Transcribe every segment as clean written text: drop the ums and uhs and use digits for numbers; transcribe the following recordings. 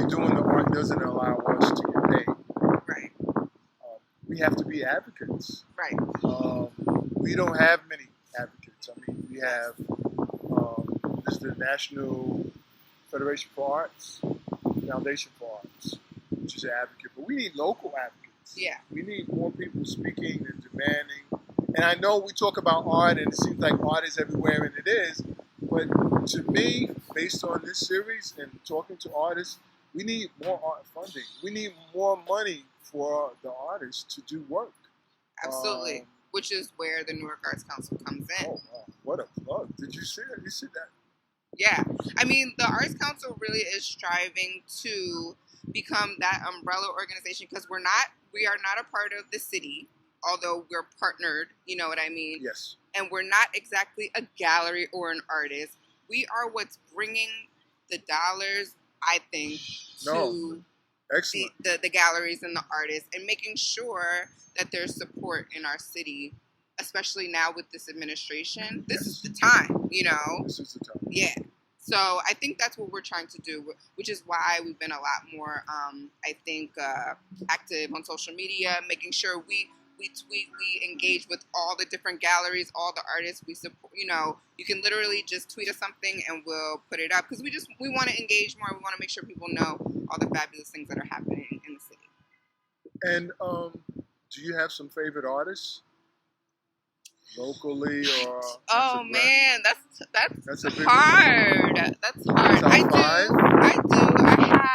simply doing the art doesn't allow us to get paid. Right. We have to be advocates. Right. We don't have many advocates. I mean, we have there's the National Federation for Arts, Foundation for Arts, which is an advocate, but we need local advocates. Yeah. We need more people speaking and demanding. And I know we talk about art, and it seems like art is everywhere, and it is. But to me, based on this series and talking to artists, we need more art funding. We need more money for the artists to do work. Absolutely. Which is where the Newark Arts Council comes in. Oh, wow. What a plug. Did you see that? You see that? Yeah. I mean, the Arts Council really is striving to become that umbrella organization because we are not a part of the city, although we're partnered, you know what I mean? Yes. And we're not exactly a gallery or an artist. We are what's bringing the dollars, I think, to the galleries and the artists and making sure that there's support in our city, especially now with this administration. This is the time, you know? This is the time. Yeah. So I think that's what we're trying to do, which is why we've been a lot more, I think, active on social media, making sure we tweet, we engage with all the different galleries, all the artists we support. You know, you can literally just tweet us something and we'll put it up because we want to engage more. We want to make sure people know all the fabulous things that are happening in the city. And do you have some favorite artists, locally or? Oh man, that's a big hard. One. That's hard. Top five? I do. I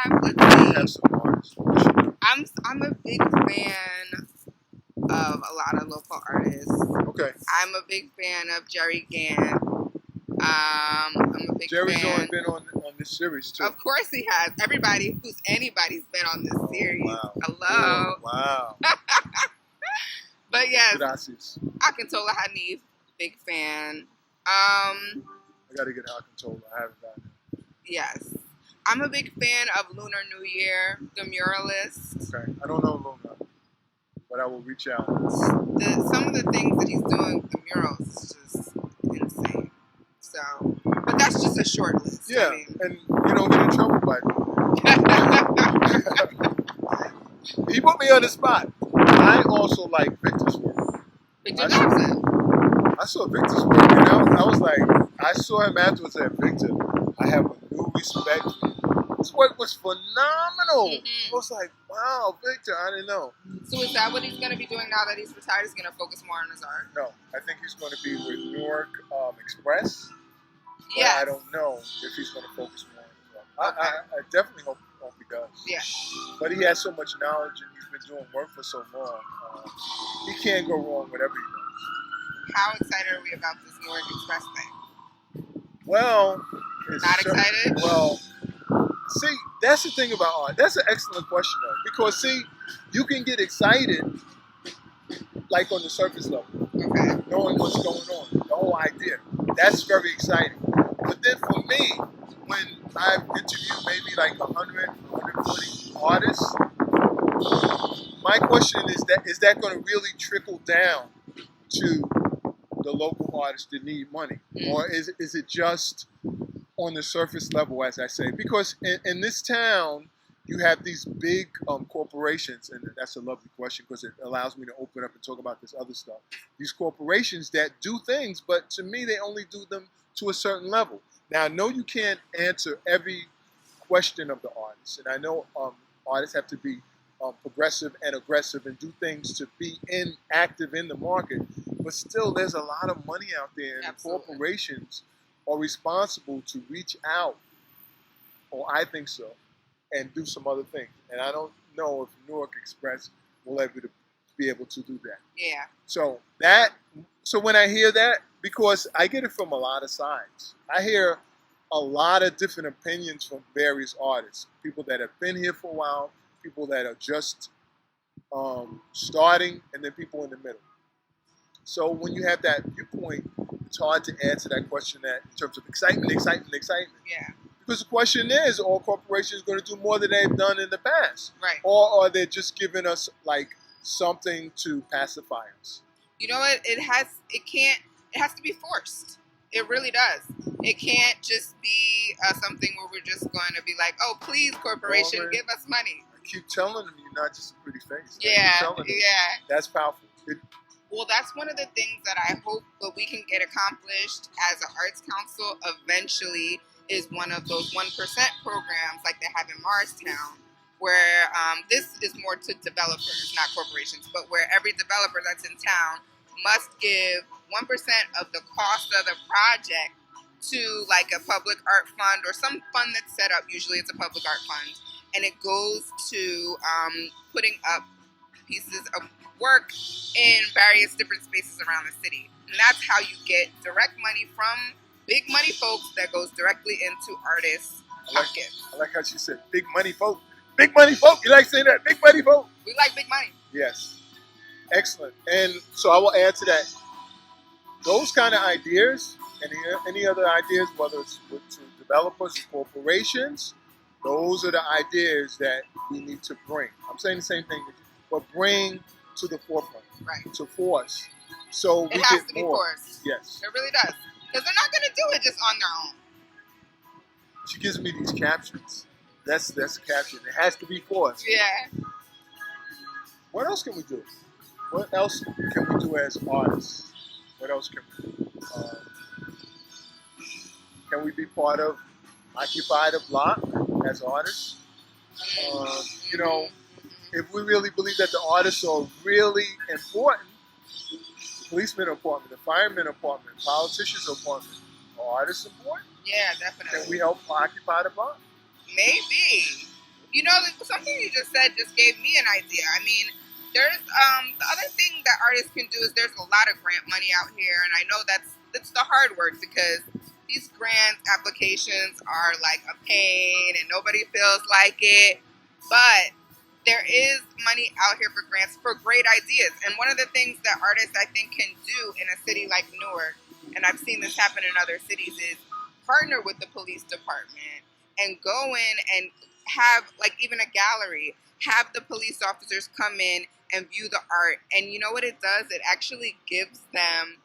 have. Let's see. You have some artists. I'm a big fan of a lot of local artists. Okay. I'm a big fan of Jerry Gann. I'm a big Jerry's fan. only been on this series too. Of course he has. Anybody's been on this series. Wow. Hello. Oh, wow. But yes. Gracias. Akintola Hanif, big fan. I gotta get Akintola. I haven't gotten it. Yes. I'm a big fan of Lunar New Year, the muralist. Okay. I don't know Luna, but I will reach out. Some of the things that he's doing with the murals is just insane. So, but that's just a short list. Yeah, I mean. and you don't get in trouble by that. He put me on the spot. I also like Victor's work. Victor Dobson. I saw Victor's work, and I was like, I saw him afterwards and said, Victor, I have a new respect for you. His work was phenomenal. Mm-hmm. I was like, wow, Victor, I didn't know. So is that what he's going to be doing now that he's retired? He's going to focus more on his art? No, I think he's going to be with Newark Express. Yeah. I don't know if he's going to focus more on his art. Okay. I definitely hope he does. Yeah. But he has so much knowledge and he's been doing work for so long. He can't go wrong whatever he does. How excited are we about this Newark Express thing? Well, not excited? Well, see, that's the thing about art. That's an excellent question, though. Because, see, you can get excited, like on the surface level, okay, knowing what's going on, the whole idea. That's very exciting. But then for me, when I've interviewed maybe like 100, 140 artists, my question is that going to really trickle down to the local artists that need money? Or is it just on the surface level, as I say? Because in this town, you have these big corporations, and that's a lovely question because it allows me to open up and talk about this other stuff. These corporations that do things, but to me, they only do them to a certain level. Now, I know you can't answer every question of the artist, and I know artists have to be progressive and aggressive and do things to be active in the market, but still, there's a lot of money out there, and absolutely, corporations are responsible to reach out, or I think so, and do some other things. And I don't know if Newark Express will ever be able to do that. Yeah. So when I hear that, because I get it from a lot of sides, I hear a lot of different opinions from various artists, people that have been here for a while, people that are just starting, and then people in the middle. So when you have that viewpoint, it's hard to answer that question in terms of excitement. Yeah. Because the question is, are corporations going to do more than they've done in the past? Right. Or are they just giving us like something to pacify us? You know what? It has to be forced. It really does. It can't just be something where we're just going to be like, oh, please, corporation, Government, give us money. I keep telling them you're not just a pretty face. I keep Yeah, telling them. yeah. That's powerful. Well, that's one of the things that I hope that we can get accomplished as an arts council eventually is one of those 1% programs like they have in Morristown, where this is more to developers, not corporations, but where every developer that's in town must give 1% of the cost of the project to like a public art fund or some fund that's set up. Usually it's a public art fund. And it goes to putting up pieces of work in various different spaces around the city. And that's how you get direct money from big money folks that goes directly into artists' pockets. I like how she said, big money folk. Big money folk. You like saying that? Big money folk. We like big money. Yes. Excellent. And so I will add to that, those kind of ideas, and any other ideas, whether it's to developers or corporations, those are the ideas that we need to bring. I'm saying the same thing, but bring to the forefront, Right. to force, so we It has get to be more. forced. Yes. It really does. Because they're not going to do it just on their own. She gives me these captions. That's a caption. It has to be forced. Yeah. What else can we do? What else can we do as artists? What else can we do? Can we be part of Occupy the Block as artists? You know, if we really believe that the artists are really important, the policemen are important, the firemen are important, politicians are important, are artists important? Yeah, definitely. Can we help Occupy the Block? Maybe. You know, something you just said just gave me an idea. I mean, there's the other thing that artists can do is there's a lot of grant money out here, and I know that's the hard work because these grant applications are like a pain and nobody feels like it. But there is money out here for grants for great ideas. And one of the things that artists I think can do in a city like Newark, and I've seen this happen in other cities, is partner with the police department and go in and have like even a gallery, have the police officers come in and view the art. And you know what it does? It actually gives them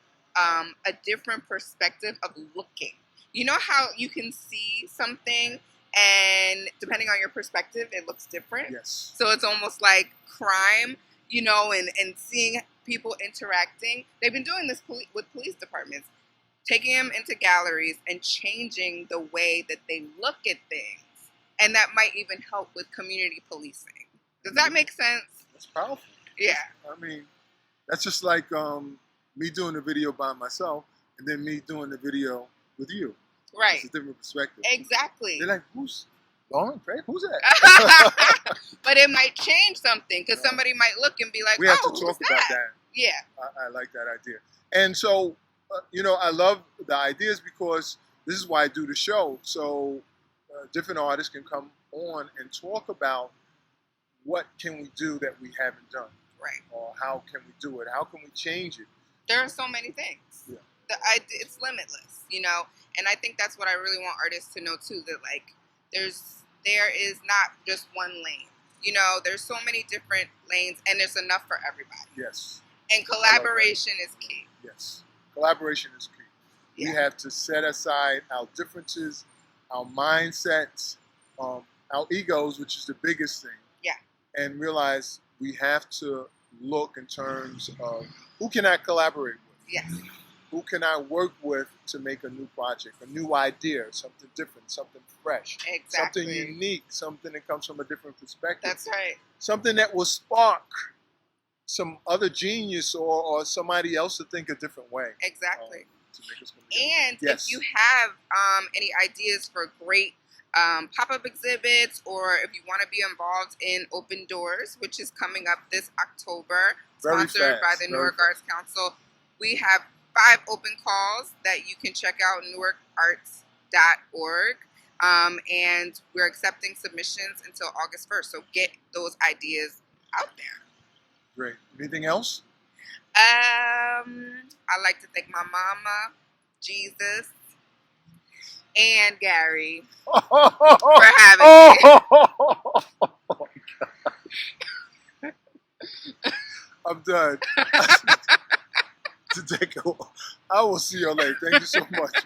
a different perspective of looking. You know how you can see something and depending on your perspective, it looks different? Yes. So it's almost like crime, you know, and seeing people interacting. They've been doing this with police departments, taking them into galleries and changing the way that they look at things. And that might even help with community policing. Does that make sense? That's powerful. Yeah. I mean, that's just like me doing a video by myself and then me doing the video with you. Right. It's a different perspective. Exactly. They're like, who's Lauren Craig? Who's that? But it might change something because somebody might look and be like, we have oh, to talk who's about that? that. Yeah. I like that idea. And so, you know, I love the ideas because this is why I do the show. So different artists can come on and talk about what can we do that we haven't done. Right. Or how can we do it? How can we change it? There are so many things. Yeah. It's limitless, you know? And I think that's what I really want artists to know, too, that, like, there is not just one lane. You know, there's so many different lanes, and there's enough for everybody. Yes. And collaboration is key. Yes. Collaboration is key. Yeah. We have to set aside our differences, our mindsets, our egos, which is the biggest thing. Yeah. And realize we have to look in terms of who can I collaborate with? Yes. Who can I work with to make a new project, a new idea, something different, something fresh, Exactly. something unique, something that comes from a different perspective. That's right. Something that will spark some other genius or somebody else to think a different way. Exactly. To make us come together. And Yes. if you have any ideas for great pop-up exhibits, or if you want to be involved in Open Doors, which is coming up this October, Very sponsored by fast, the very Newark fast. Arts Council, we have 5 open calls that you can check out newarkarts.org. And we're accepting submissions until August 1st. So get those ideas out there. Great. Anything else? I like to thank my mama, Jesus, and Gary for having me. I'm done. take a. I will see you later. Thank you so much.